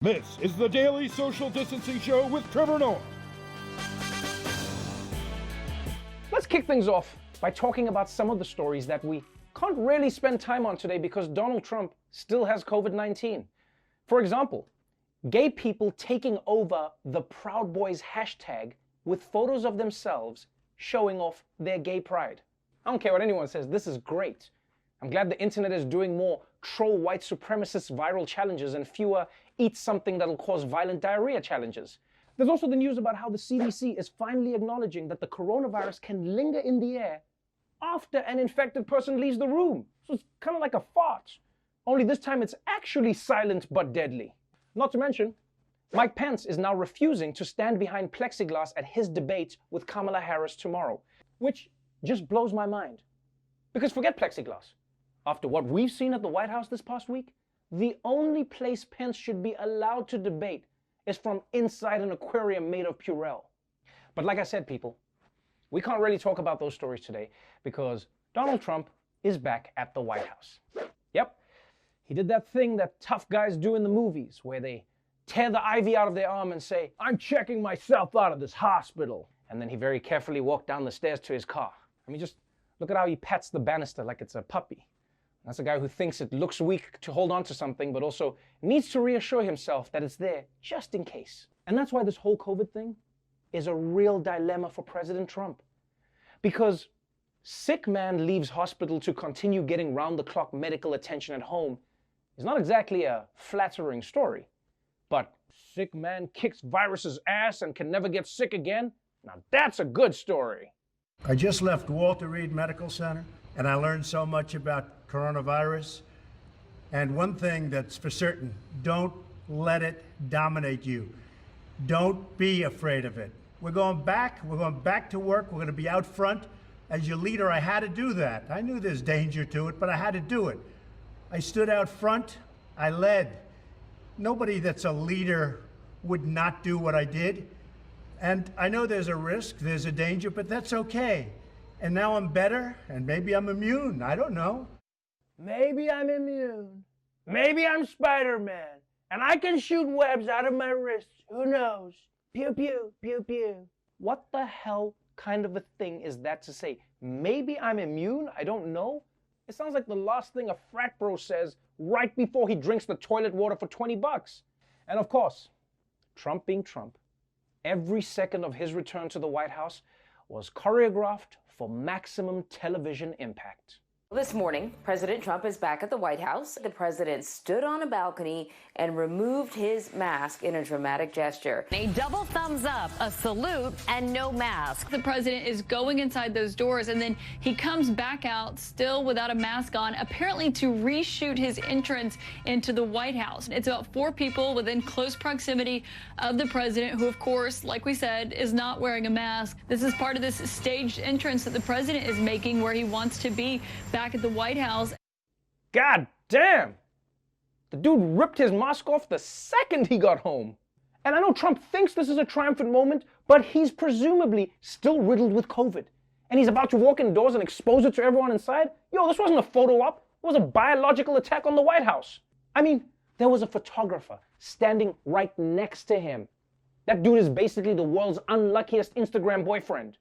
This is the Daily Social Distancing Show with Trevor Noah. Let's kick things off by talking about some of the stories that we can't really spend time on today because Donald Trump still has COVID-19. For example, gay people taking over the Proud Boys hashtag with photos of themselves showing off their gay pride. I don't care what anyone says, this is great. I'm glad the internet is doing more troll white supremacist viral challenges and fewer eat something that'll cause violent diarrhea challenges. There's also the news about how the CDC is finally acknowledging that the coronavirus can linger in the air after an infected person leaves the room. So it's kind of like a fart. Only this time it's actually silent but deadly. Not to mention, Mike Pence is now refusing to stand behind plexiglass at his debate with Kamala Harris tomorrow, which just blows my mind. Because forget plexiglass. After what we've seen at the White House this past week, the only place Pence should be allowed to debate is from inside an aquarium made of Purell. But like I said, people, we can't really talk about those stories today because Donald Trump is back at the White House. Yep, he did that thing that tough guys do in the movies where they tear the IV out of their arm and say, "I'm checking myself out of this hospital." And then he very carefully walked down the stairs to his car. I mean, just look at how he pats the banister like it's a puppy. That's a guy who thinks it looks weak to hold on to something, but also needs to reassure himself that it's there just in case. And that's why this whole COVID thing is a real dilemma for President Trump. Because sick man leaves hospital to continue getting round-the-clock medical attention at home is not exactly a flattering story. But sick man kicks virus's ass and can never get sick again? Now that's a good story. I just left Walter Reed Medical Center, and I learned so much about coronavirus. And one thing that's for certain, don't let it dominate you. Don't be afraid of it. We're going back to work. We're going to be out front. As your leader, I had to do that. I knew there's danger to it, but I had to do it. I stood out front. I led. Nobody that's a leader would not do what I did. And I know there's a risk, there's a danger, but that's okay. And now I'm better, and maybe I'm immune. I don't know. Maybe I'm immune. Maybe I'm Spider-Man. And I can shoot webs out of my wrists. Who knows? Pew, pew, pew, pew. What the hell kind of a thing is that to say? Maybe I'm immune? I don't know. It sounds like the last thing a frat bro says right before he drinks the toilet water for $20. And of course, Trump being Trump, every second of his return to the White House was choreographed for maximum television impact. This morning, President Trump is back at the White House. The president stood on a balcony and removed his mask in a dramatic gesture. A double thumbs up, a salute, and no mask. The president is going inside those doors, and then he comes back out still without a mask on, apparently to reshoot his entrance into the White House. It's about 4 people within close proximity of the president who, of course, like we said, is not wearing a mask. This is part of this staged entrance that the president is making where he wants to be back at the White House. God damn! The dude ripped his mask off the second he got home. And I know Trump thinks this is a triumphant moment, but he's presumably still riddled with COVID. And he's about to walk indoors and expose it to everyone inside? Yo, this wasn't a photo op. It was a biological attack on the White House. I mean, there was a photographer standing right next to him. That dude is basically the world's unluckiest Instagram boyfriend.